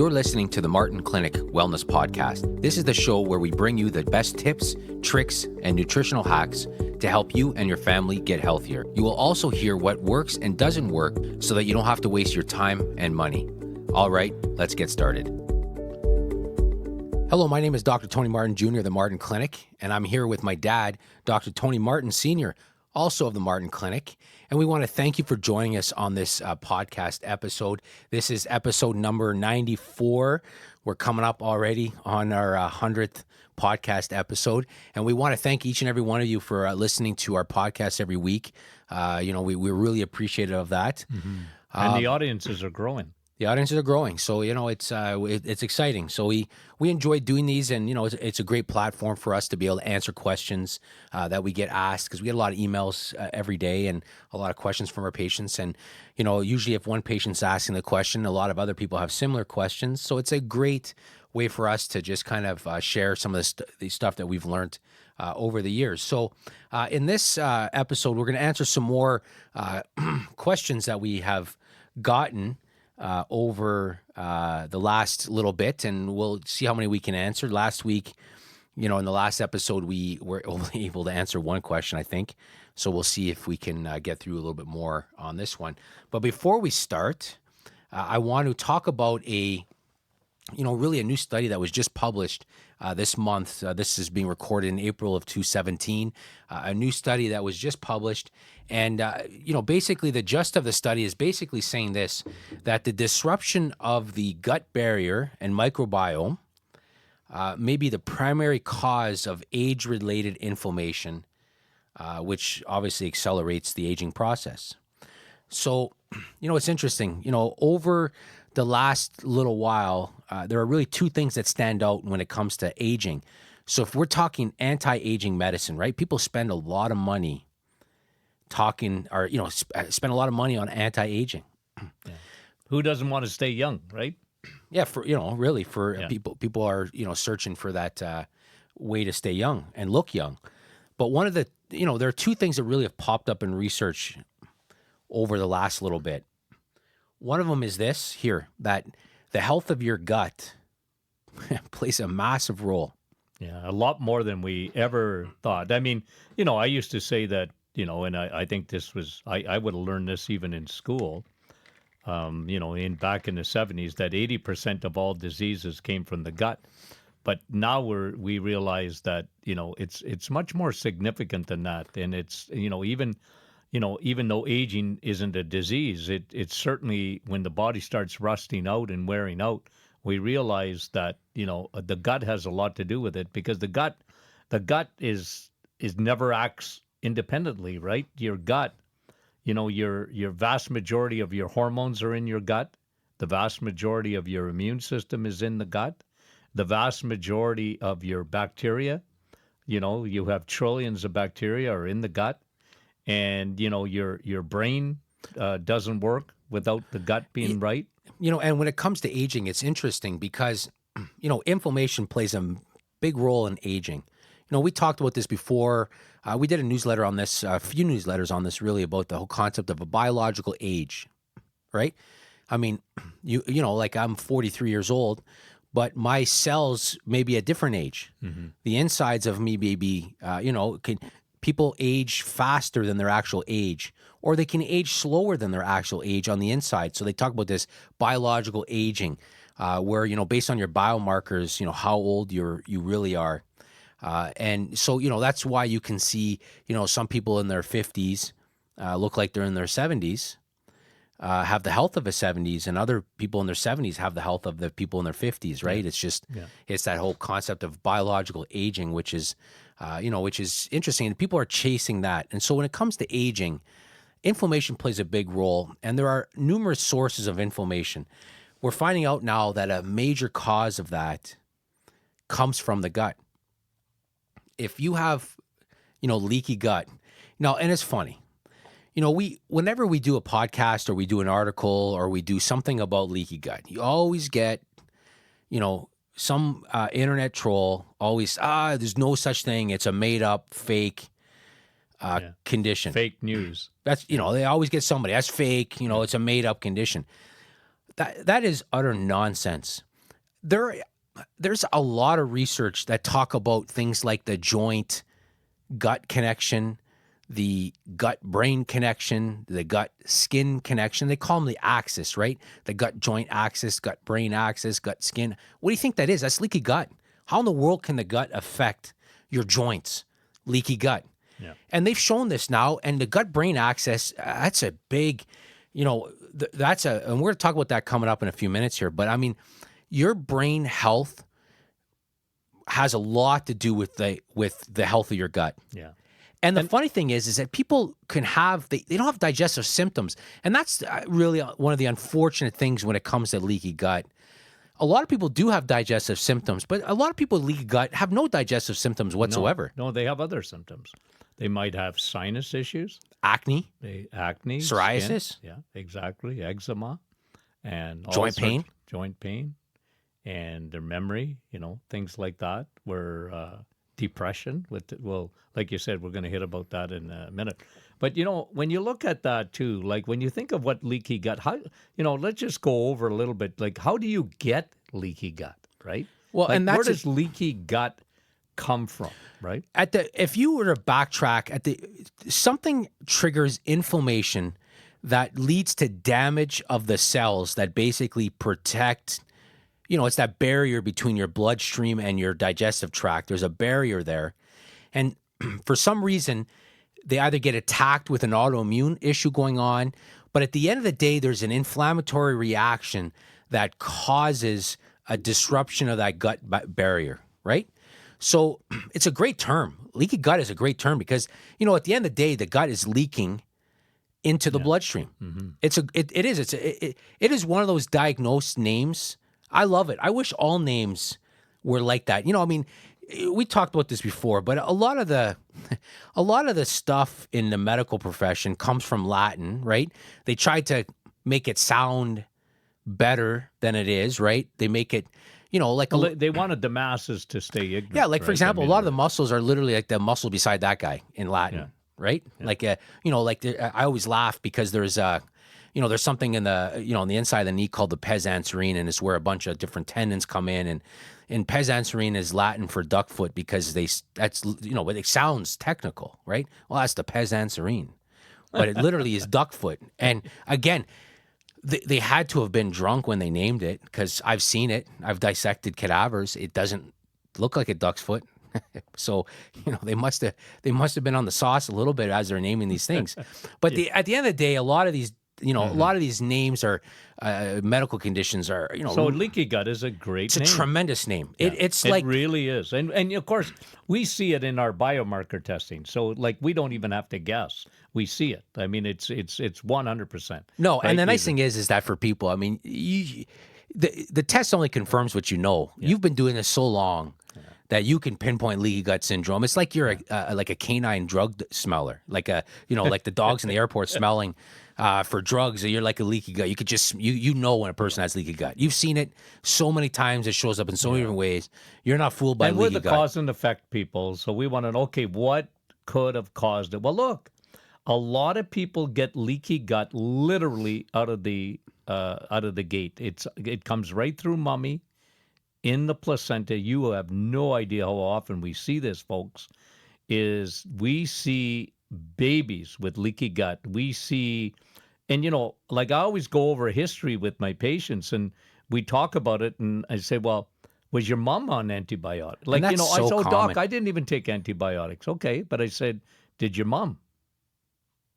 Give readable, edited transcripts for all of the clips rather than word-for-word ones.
You're listening to the Martin Clinic Wellness Podcast. This is the show where we bring you the best tips, tricks, and nutritional hacks to help you and your family get healthier. You will also hear what works and doesn't work so that you don't have to waste your time and money. All right, let's get started. Hello, my name is Dr. Tony Martin Jr. of the Martin Clinic, and I'm here with my dad, Dr. Tony Martin Sr., also of the Martin Clinic. And we want to thank you for joining us on this podcast episode. This is episode number 94. We're coming up already on our 100th podcast episode. And we want to thank each and every one of you for listening to our podcast every week. We're really appreciative of that. Mm-hmm. And the audiences are growing. The audiences are growing, so it's exciting. So we enjoy doing these, and it's a great platform for us to be able to answer questions that we get asked, because we get a lot of emails every day and a lot of questions from our patients. And usually if one patient's asking the question, a lot of other people have similar questions. So it's a great way for us to just kind of share some of the stuff that we've learned over the years. So in this episode, we're going to answer some more questions that we have gotten over the last little bit, and we'll see how many we can answer. Last week, in the last episode, we were only able to answer one question, I think. So we'll see if we can get through a little bit more on this one. But before we start, I want to talk about really a new study that was just published this month. This is being recorded in April of 2017. A new study that was just published. And, basically the gist of the study is basically saying this, that the disruption of the gut barrier and microbiome may be the primary cause of age-related inflammation, which obviously accelerates the aging process. So, it's interesting, over the last little while, there are really two things that stand out when it comes to aging. So if we're talking anti-aging medicine, right? People spend a lot of money spend a lot of money on anti-aging. Yeah. Who doesn't want to stay young, right? Yeah, people are, searching for that way to stay young and look young. But one of the, there are two things that really have popped up in research over the last little bit. One of them is this here, that the health of your gut plays a massive role. Yeah, a lot more than we ever thought. I mean, I used to say that, and I think this was, I would have learned this even in school, back in the 70s, that 80% of all diseases came from the gut. But now we realize that, it's much more significant than that. And it's, even though aging isn't a disease, it's certainly, when the body starts rusting out and wearing out, we realize that, the gut has a lot to do with it, because the gut is never acts independently, right? Your gut, your vast majority of your hormones are in your gut. The vast majority of your immune system is in the gut. The vast majority of your bacteria, you have trillions of bacteria are in the gut. And, your brain doesn't work without the gut being right. And when it comes to aging, it's interesting because, inflammation plays a big role in aging. We talked about this before. We did a newsletter on this, a few newsletters on this, really, about the whole concept of a biological age, right? I mean, like I'm 43 years old, but my cells may be a different age. Mm-hmm. The insides of me may be, people age faster than their actual age, or they can age slower than their actual age on the inside. So they talk about this biological aging, where, based on your biomarkers, how old you really are. And so, that's why you can see, some people in their 50s look like they're in their 70s, have the health of a 70s, and other people in their 70s have the health of the people in their 50s, right? It's just, It's that whole concept of biological aging, which is interesting. And people are chasing that. And so when it comes to aging, inflammation plays a big role, and there are numerous sources of inflammation. We're finding out now that a major cause of that comes from the gut. If you have, leaky gut, now, and it's funny, whenever we do a podcast or we do an article or we do something about leaky gut, you always get, some internet troll always, there's no such thing. It's a made up fake condition. Fake news. That's, they always get somebody, that's fake, it's a made up condition. That is utter nonsense. there there's a lot of research that talk about things like the joint gut connection, the gut brain connection, the gut skin connection. They call them the axis, right? The gut joint axis, gut brain axis, gut skin. What do you think that is? That's leaky gut. How in the world can the gut affect your joints? Leaky gut. Yeah. And they've shown this now. And the gut brain axis, that's a big, that's a, and we're going to talk about that coming up in a few minutes here. But I mean, your brain health has a lot to do with the health of your gut. Yeah. And the funny thing is that people can have, they don't have digestive symptoms. And that's really one of the unfortunate things when it comes to leaky gut. A lot of people do have digestive symptoms, but a lot of people with leaky gut have no digestive symptoms whatsoever. No, they have other symptoms. They might have sinus issues, Acne, acne, psoriasis. skin. Yeah, exactly. Eczema and all Joint sorts- pain. joint pain, and their memory, things like that. Where depression, like you said, we're going to hit about that in a minute. But when you look at that too, like when you think of what leaky gut, how let's just go over a little bit. Like, how do you get leaky gut, right? Well, Like, and where that's does leaky gut come from, right? if you were to backtrack something triggers inflammation that leads to damage of the cells that basically protect. It's that barrier between your bloodstream and your digestive tract. There's a barrier there. And for some reason, they either get attacked with an autoimmune issue going on, but at the end of the day, there's an inflammatory reaction that causes a disruption of that gut barrier, right? So it's a great term. Leaky gut is a great term because, at the end of the day, the gut is leaking into the bloodstream. Mm-hmm. It is one of those diagnosed names. I love it. I wish all names were like that. We talked about this before, but a lot of the stuff in the medical profession comes from Latin, right? They tried to make it sound better than it is, right? They make it, They wanted the masses to stay ignorant. yeah, like for right? example, a lot of the muscles are literally like the muscle beside that guy in Latin, Yeah. right? Like, I always laugh because there's there's something in the, on the inside of the knee called the pes anserine, and it's where a bunch of different tendons come in. And pes anserine is Latin for duck foot because it sounds technical, right? Well, that's the pes anserine, but it literally is duck foot. And again, they had to have been drunk when they named it because I've seen it. I've dissected cadavers. It doesn't look like a duck's foot. So, they must have been on the sauce a little bit as they're naming these things. But at the end of the day, a lot of these a lot of these names are medical conditions are, So leaky gut is a great it's name. a tremendous name. Yeah, It's it like, really is. And of course, we see it in our biomarker testing. So like we don't even have to guess. We see it. I mean, it's 100%. no. right? And the nice thing is that for people, I mean, the test only confirms what you know. You've been doing this so long that you can pinpoint leaky gut syndrome. It's like you're like a canine drug smeller, like like the dogs in the airport smelling for drugs. You're like a leaky gut. You could just you know when a person has leaky gut. You've seen it so many times. It shows up in so many different ways. You're not fooled by And we're leaky the gut. cause and effect people. So we want to know, okay, what could have caused it? Well, look, a lot of people get leaky gut literally out of the gate. It comes right through mommy in the placenta. You have no idea how often we see this, folks. Is we see babies with leaky gut. We see, and like I always go over history with my patients, and we talk about it, and I say, well, was your mom on antibiotics? Like, that's I so said, common. doc, I didn't even take antibiotics. Okay, but I said, did your mom?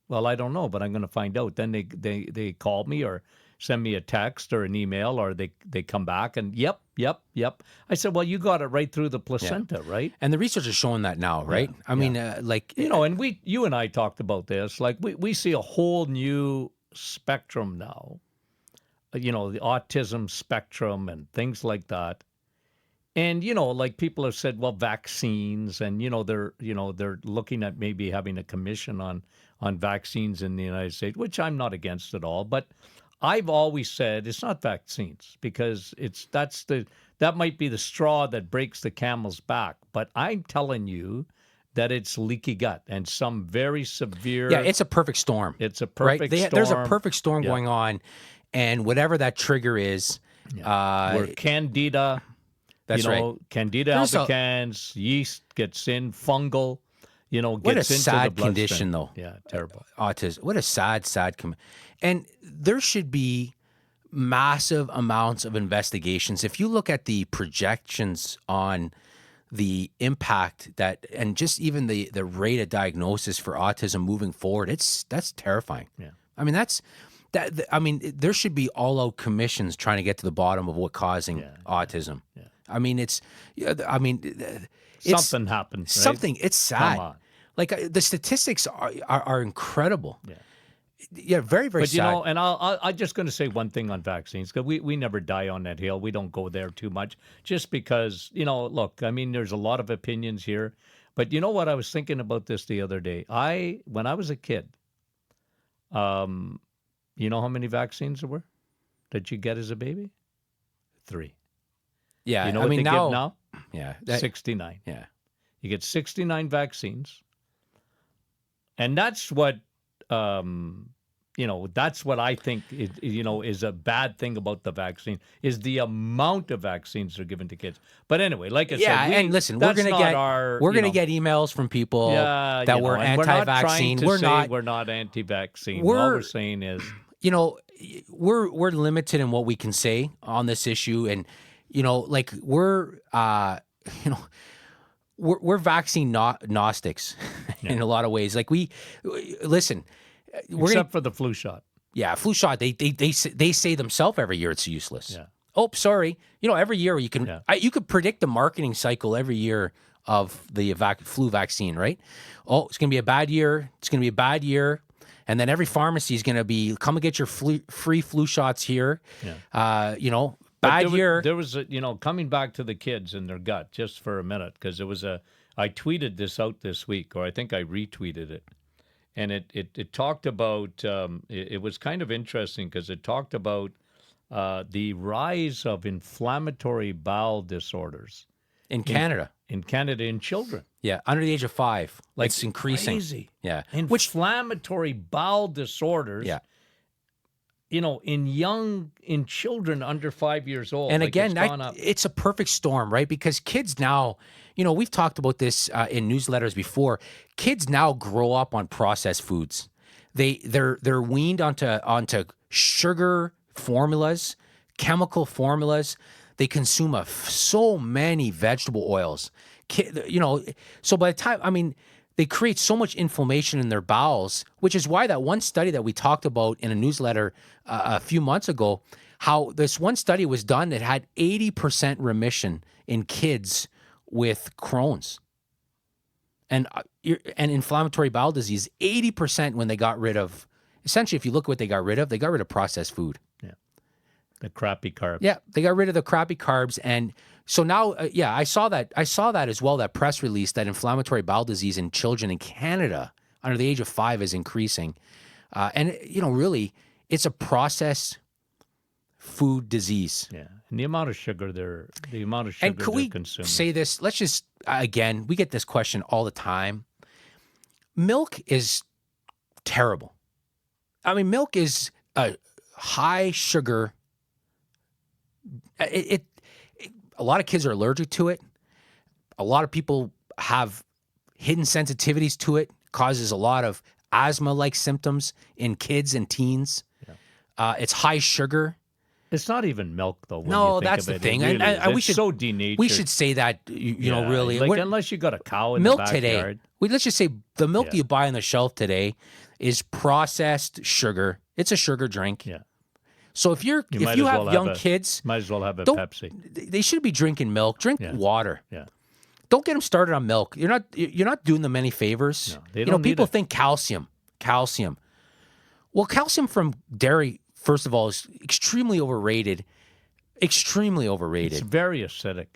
Well, I don't know, but I'm going to find out. Then they call me or send me a text or an email, or they come back and yep. I said, well, you got it right through the placenta, right? And the research is showing that now, right? I mean, like And you and I talked about this. Like we see a whole new spectrum now. The autism spectrum and things like that. And like people have said, well, vaccines, and they're looking at maybe having a commission on vaccines in the United States, which I'm not against at all. But I've always said it's not vaccines because that might be the straw that breaks the camel's back. But I'm telling you that it's leaky gut and some very severe. Yeah, it's a perfect storm. It's a perfect storm. There's a perfect storm going on, and whatever that trigger is, Where Candida, That's right. Candida There's a- albicans, yeast gets in, fungal, What a gets into the sad bloodstream. condition, though. Yeah, terrible. Autism. What a sad. And there should be massive amounts of investigations. If you look at the projections on the impact that, and just even the rate of diagnosis for autism moving forward, that's terrifying. Yeah. I mean, there should be all out commissions trying to get to the bottom of what causing autism. Yeah. I mean, it's Something happened. Right? something. It's sad. Come on. Like the statistics are incredible. Yeah. Yeah, very, very But sad. and I'm just going to say one thing on vaccines, because we never die on that hill. We don't go there too much, just because look. I mean, there's a lot of opinions here, but you know what? I was thinking about this the other day. When I was a kid, you know how many vaccines there were that you get as a baby? 3. Yeah, You know I what mean they now, give now? yeah, 69. yeah, You get 69 vaccines, and that's what that's what I think is a bad thing about the vaccine, is the amount of vaccines they're given to kids. But anyway, like I yeah. said, And listen, we're gonna get emails from people yeah, that we're and anti-vaccine. We're not anti-vaccine. All we're saying is, we're limited in what we can say on this issue, and we're vaccine gnostics in a lot of ways. Like listen. Except for the flu shot. Yeah, flu shot. They say themselves every year it's useless. Yeah. Oh, sorry. Every year you can you could predict the marketing cycle every year of the flu vaccine, right? Oh, it's going to be a bad year. It's going to be a bad year, and then every pharmacy is going to be come and get your free flu shots here. Yeah. Bad year. There was coming back to the kids and their gut just for a minute, because I tweeted this out this week, or I think I retweeted it. And it talked about, it was kind of interesting because it talked about the rise of inflammatory bowel disorders. In Canada. In children. Yeah, under the age of 5. Like, it's increasing. Crazy. Yeah. Inflammatory bowel disorders. Yeah. In children under 5 years old. And like again, it's it's a perfect storm, right? Because kids now, we've talked about this in newsletters before. Kids now grow up on processed foods. They're weaned onto sugar formulas, chemical formulas. They consume so many vegetable oils. So by the time, they create so much inflammation in their bowels, which is why that one study that we talked about in a newsletter a few months ago, how this one study was done that had 80% remission in kids with Crohn's and inflammatory bowel disease. 80% when they got rid of, essentially, if you look at what they got rid of processed food. Yeah, the crappy carbs. Yeah, they got rid of the crappy carbs, and so now, I saw that as well. That press release that inflammatory bowel disease in children in Canada under the age of 5 is increasing, and really, it's a processed food disease. Yeah, and the amount of sugar they're And could we consuming. say this? Let's just again, we get this question all the time. Milk is terrible. Milk is a high sugar. A lot of kids are allergic to it. A lot of people have hidden sensitivities to it. Causes a lot of asthma-like symptoms in kids and teens. Yeah. It's high sugar. It's not even milk, though. When No, you think that's of the it. thing. It really And we is. It's should so denatured. We should say that really. like, unless you got a cow in milk the today. backyard. Let's just say the milk you buy on the shelf today is processed sugar. It's a sugar drink. Yeah. So if you might as have well young kids, might as well have a don't- Pepsi. they should be drinking milk. Drink water. Yeah. Don't get them started on milk. You're not doing them any favors. No, they don't need people it. think calcium. Well, calcium from dairy, first of all, is extremely overrated. Extremely overrated. It's very acidic.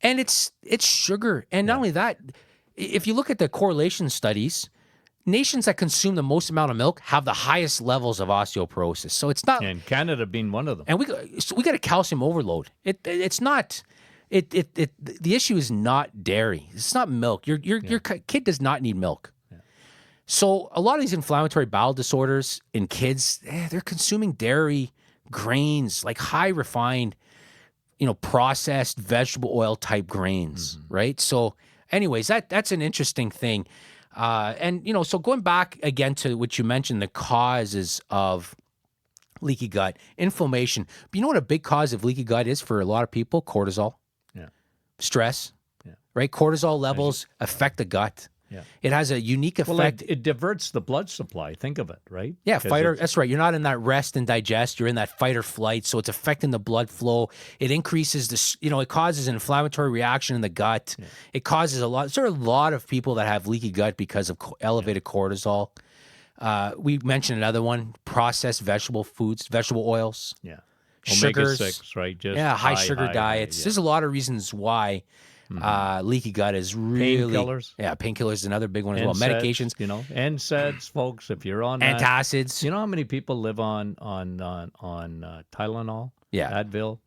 And it's sugar. And not only that, if you look at the correlation studies, nations that consume the most amount of milk have the highest levels of osteoporosis. So it's not, And Canada being one of them. and we got a calcium overload. It's not. The issue is not dairy. It's not milk. Your kid does not need milk. Yeah. So a lot of these inflammatory bowel disorders in kids, they're consuming dairy grains, like high refined, processed vegetable oil type grains, right? So, anyways, that's an interesting thing. And so going back again to what you mentioned, the causes of leaky gut, inflammation. But you know what a big cause of leaky gut is for a lot of people? Cortisol, Yeah. stress, Yeah. right? Cortisol levels affect the gut. Yeah. It has a unique Well, effect. it diverts the blood supply. Think of it, right? Yeah, 'Cause fight or it's- that's right. You're not in that rest and digest. You're in that fight or flight. So it's affecting the blood flow. It increases this, it causes an inflammatory reaction in the gut. It causes a lot. There are a lot of people that have leaky gut because of elevated cortisol. We mentioned another one: processed vegetable foods, vegetable oils, Yeah. sugars. Omega-6, right? Just High sugar high, diets. yeah. There's a lot of reasons why leaky gut is really Painkillers. Yeah, painkillers is another big one as well. Medications, NSAIDs, folks. If you're on that, antacids. you know how many people live on Tylenol, Yeah. Advil.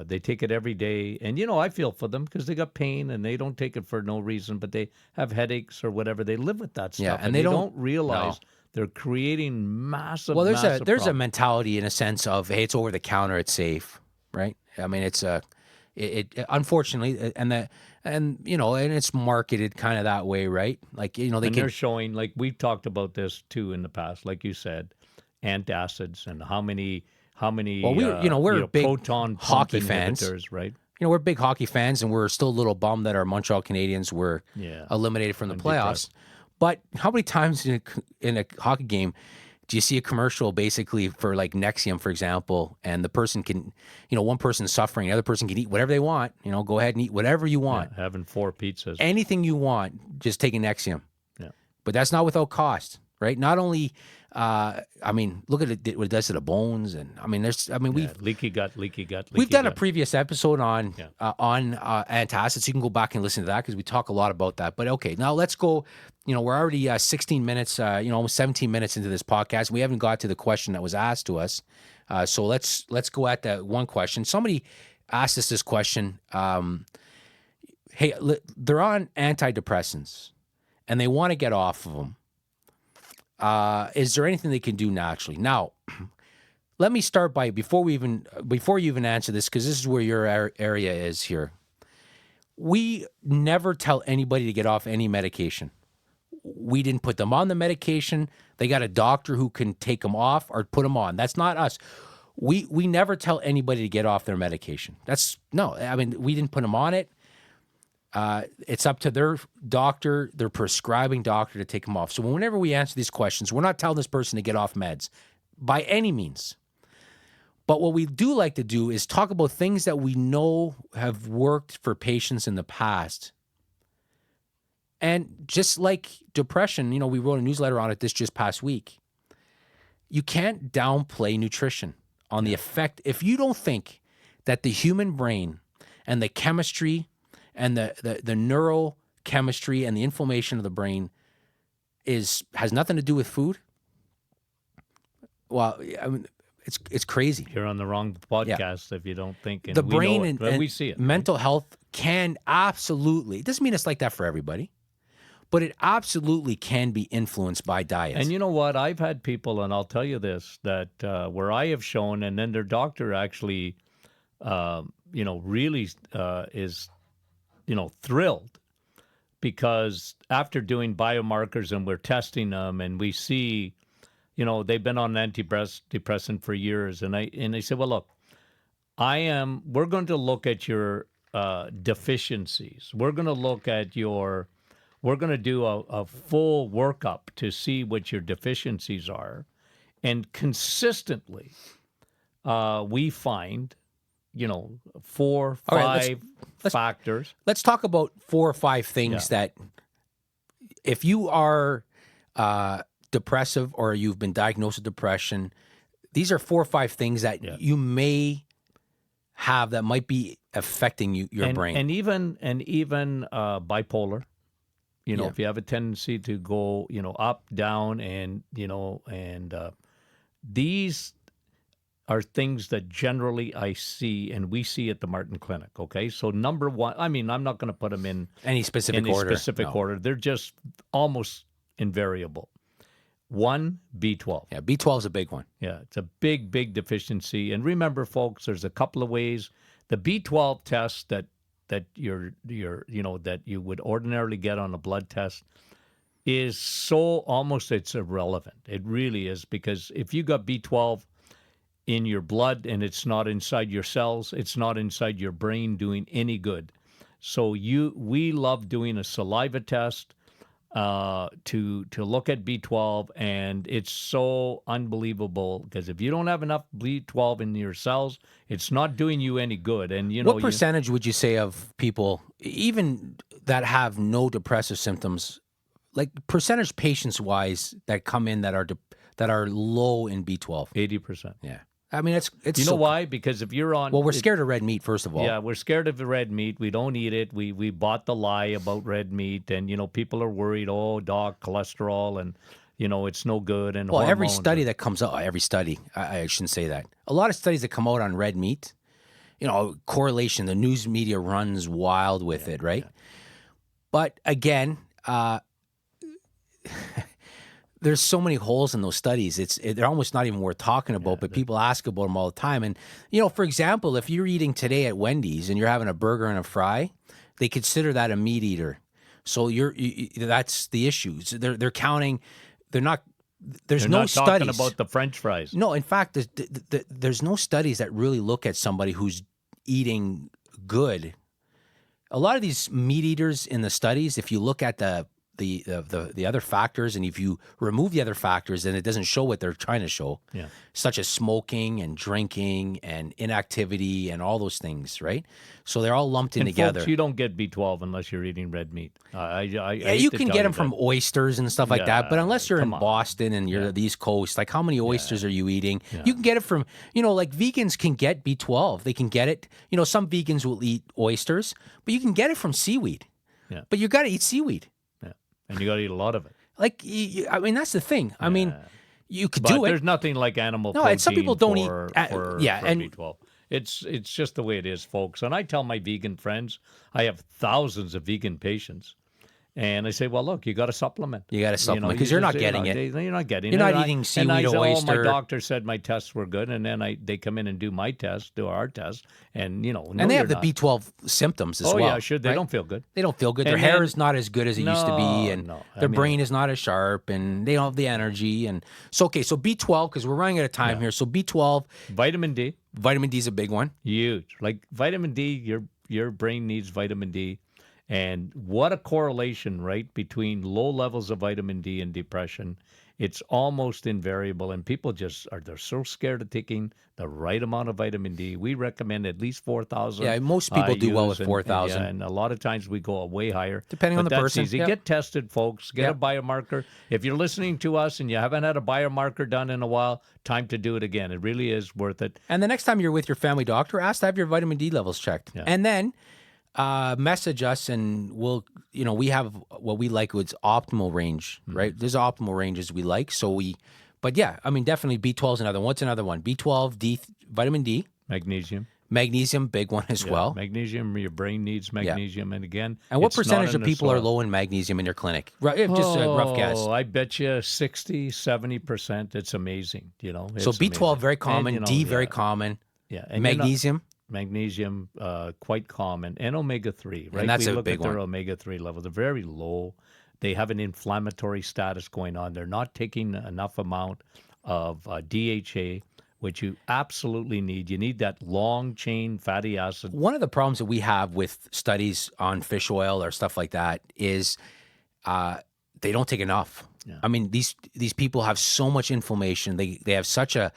They take it every day, and I feel for them because they got pain and they don't take it for no reason, but they have headaches or whatever. They live with that stuff, Yeah, and they don't realize they're creating massive. Well, there's there's a mentality in a sense of, hey, it's over the counter, it's safe, right? I mean, it's it unfortunately, and it's marketed kind of that way, right? Like they're showing, like we've talked about this too in the past, like you said, antacids and how many. Well, we're big proton hockey pump fans, inhibitors, right? We're big hockey fans, and we're still a little bummed that our Montreal Canadiens were eliminated from the playoffs. But how many times in a hockey game do you see a commercial basically for like Nexium, for example, and the person can, one person's suffering, the other person can eat whatever they want, go ahead and eat whatever you want. Yeah, having 4 pizzas. Anything you want, just take a Nexium. Yeah. But that's not without cost, right? Not only, look at it, what it does to the bones. And we've leaky gut. We've done a previous episode on antacids. You can go back and listen to that because we talk a lot about that. But okay, now let's go. We're already 16 minutes, almost 17 minutes into this podcast. We haven't got to the question that was asked to us. So let's go at that one question. Somebody asked us this question. Hey, they're on antidepressants and they want to get off of them. Is there anything they can do naturally? Now, let me start by before you even answer this, because this is where your area is here. We never tell anybody to get off any medication. We didn't put them on the medication. They got a doctor who can take them off or put them on. That's not us. We never tell anybody to get off their medication. We didn't put them on it. It's up to their doctor, their prescribing doctor, to take them off. So whenever we answer these questions, we're not telling this person to get off meds by any means. But what we do like to do is talk about things that we know have worked for patients in the past. And just like depression, we wrote a newsletter on it this just past week. You can't downplay nutrition on the effect. If you don't think that the human brain and the chemistry and the neurochemistry and the inflammation of the brain has nothing to do with food, well, it's crazy. You're on the wrong podcast if you don't think. And the we brain know it, but we see it. Mental health can absolutely. It doesn't mean it's like that for everybody, but it absolutely can be influenced by diet. And you know what? I've had people, and I'll tell you this, that where I have shown, and then their doctor actually, really is, thrilled, because after doing biomarkers and we're testing them and we see, they've been on antidepressant for years. And they said, well, look, we're going to look at your deficiencies. We're going to do a full workup to see what your deficiencies are. And consistently, we find, 4, 5 factors. Let's talk about 4 or 5 things that if you are depressive or you've been diagnosed with depression, these are 4 or 5 things that you may have that might be affecting your brain. And even bipolar. If you have a tendency to go, up, down, and these are things that generally I see and we see at the Martin Clinic. Okay, so number one, I'm not going to put them in any specific order. They're just almost invariable. One, B12. Yeah, B12 is a big one. Yeah, it's a big, big deficiency. And remember, folks, there's a couple of ways. The B12 test that that you would ordinarily get on a blood test is so almost it's irrelevant. It really is, because if you got B12 in your blood and it's not inside your cells, it's not inside your brain doing any good. So we love doing a saliva test to look at B12, and it's so unbelievable, because if you don't have enough B12 in your cells, it's not doing you any good. And what percentage would you say of people, even that have no depressive symptoms, like percentage patients wise, that come in that are low in B12? 80%. Yeah. I mean, it's you know why? Because if you're on, well, we're scared of red meat, first of all. Yeah, we're scared of the red meat. We don't eat it. We bought the lie about red meat, and people are worried. Oh, doc, cholesterol, and it's no good. And well, every hormones study that comes out, every study, I shouldn't say that. A lot of studies that come out on red meat, correlation. The news media runs wild with it, right? Yeah. But again, there's so many holes in those studies. They're almost not even worth talking about, but people ask about them all the time. And, for example, if you're eating today at Wendy's and you're having a burger and a fry, they consider that a meat eater. So that's the issue. So they're counting, there's no studies talking about the French fries. No, in fact, there's no studies that really look at somebody who's eating good. A lot of these meat eaters in the studies, if you look at the other factors, and if you remove the other factors, then it doesn't show what they're trying to show, such as smoking and drinking and inactivity and all those things, right? So they're all lumped in together. Folks, you don't get B12 unless you're eating red meat. You can get them from oysters and stuff like that, but unless you're in Boston and you're the East Coast, like how many oysters are you eating? Yeah. You can get it from, like vegans can get B12. They can get it. Some vegans will eat oysters, but you can get it from seaweed. Yeah. But you got to eat seaweed. And you got to eat a lot of it. Like, I mean, that's the thing. I mean, you could do it. There's nothing like animal protein. Some people don't eat. For B12. It's just the way it is, folks. And I tell my vegan friends, I have thousands of vegan patients, and I say, well, look, you got to supplement. You got to supplement because you're not getting it. You're not getting it. You're not eating seaweed or oyster. Oh, my doctor said my tests were good, and then they come in and do my test, do our test, and and they have the B12 symptoms as well. Oh yeah, sure. They don't feel good. They don't feel good. Their hair is not as good as it used to be, and their brain is not as sharp, and they don't have the energy. And so B12, because we're running out of time here. So B12, vitamin D. Vitamin D is a big one. Huge. Like vitamin D, your brain needs vitamin D. And what a correlation, right, between low levels of vitamin D and depression. It's almost invariable, and people they're so scared of taking the right amount of vitamin D. We recommend at least 4,000. Yeah, most people do well with 4,000. And a lot of times we go way higher. Depending on the person. Easy. Get tested, folks. Get a biomarker. If you're listening to us and you haven't had a biomarker done in a while, time to do it again. It really is worth it. And the next time you're with your family doctor, ask to have your vitamin D levels checked. Yeah. And then message us, and we have what we like. It's optimal range, right? There's optimal ranges we like. But yeah, I mean, definitely B12 is another one. What's another one? B12, D, vitamin D. Magnesium, big one as well. Magnesium, your brain needs magnesium. And again, and what percentage of people are low in magnesium in your clinic? Just a rough guess. I bet you 60, 70%. It's amazing, So B12, amazing. Very common. And, D, very common. Yeah. And magnesium, quite common, and omega-3, right? And that's we a look big at their one. omega-3 levels. They're very low. They have an inflammatory status going on. They're not taking enough amount of DHA, which you absolutely need. You need that long-chain fatty acid. One of the problems that we have with studies on fish oil or stuff like that is they don't take enough. Yeah. I mean, these people have so much inflammation. They have such a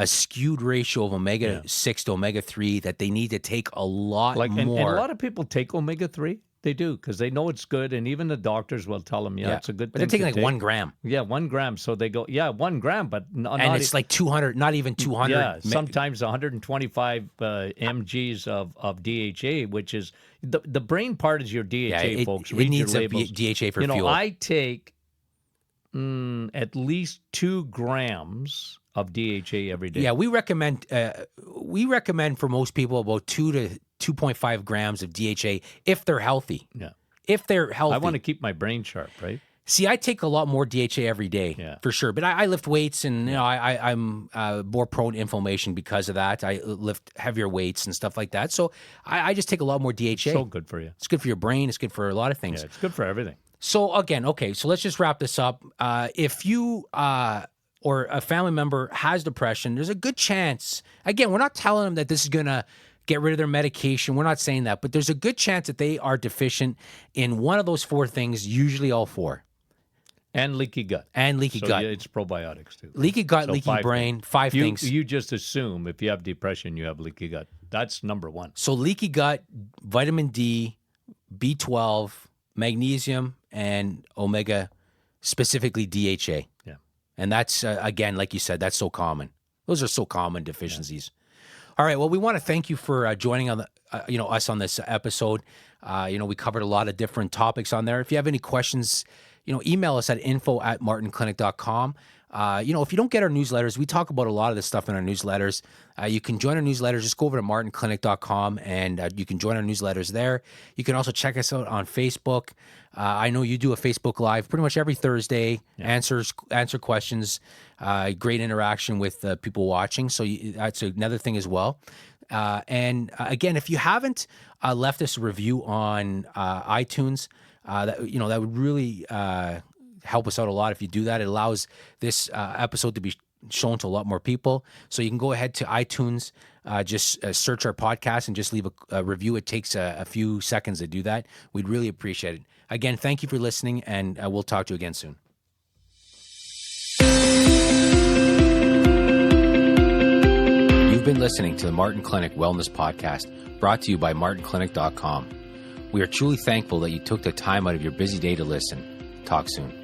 skewed ratio of omega-6 to omega-3 that they need to take a lot more. And a lot of people take omega-3. They do, because they know it's good, and even the doctors will tell them, it's a good thing. But they're taking like 1 gram. Yeah, 1 gram. So they go, 1 gram, but and it's like 200, not even 200. Yeah, sometimes 125 mgs of DHA, which is the brain part is your DHA, folks. It needs a DHA for fuel. I take at least 2 grams of DHA every day. Yeah, we recommend for most people about 2 to 2.5 grams of DHA if they're healthy. Yeah. If they're healthy. I want to keep my brain sharp, right? See, I take a lot more DHA every day, Yeah. for sure. But I lift weights, and I'm more prone to inflammation because of that. I lift heavier weights and stuff like that. So I just take a lot more DHA. So good for you. It's good for your brain. It's good for a lot of things. Yeah, it's good for everything. So again, okay, so let's just wrap this up. If you or a family member has depression, there's a good chance. Again, we're not telling them that this is gonna get rid of their medication. We're not saying that, but there's a good chance that they are deficient in one of those 4 things, usually all 4. And leaky gut. And leaky gut. Yeah, it's probiotics too. Leaky gut, So leaky 5 brain, things. 5 things. You just assume if you have depression, you have leaky gut. That's number 1. So leaky gut, vitamin D, B12, magnesium, and omega, specifically DHA. Yeah. And that's, again, like you said, that's so common. Those are so common deficiencies. All right. Well, we want to thank you for joining on the, us on this episode. We covered a lot of different topics on there. If you have any questions, email us at info@martinclinic.com. If you don't get our newsletters, we talk about a lot of this stuff in our newsletters. You can join our newsletters. Just go over to martinclinic.com and you can join our newsletters there. You can also check us out on Facebook. I know you do a Facebook Live pretty much every Thursday, answer questions, great interaction with people watching. So that's another thing as well. And again, if you haven't left us a review on iTunes, that would really help us out a lot if you do that. It allows this episode to be shown to a lot more people. So you can go ahead to iTunes, just search our podcast and just leave a review. It takes a few seconds to do that. We'd really appreciate it. Again, thank you for listening, and we'll talk to you again soon. You've been listening to the Martin Clinic Wellness Podcast, brought to you by martinclinic.com. We are truly thankful that you took the time out of your busy day to listen. Talk soon.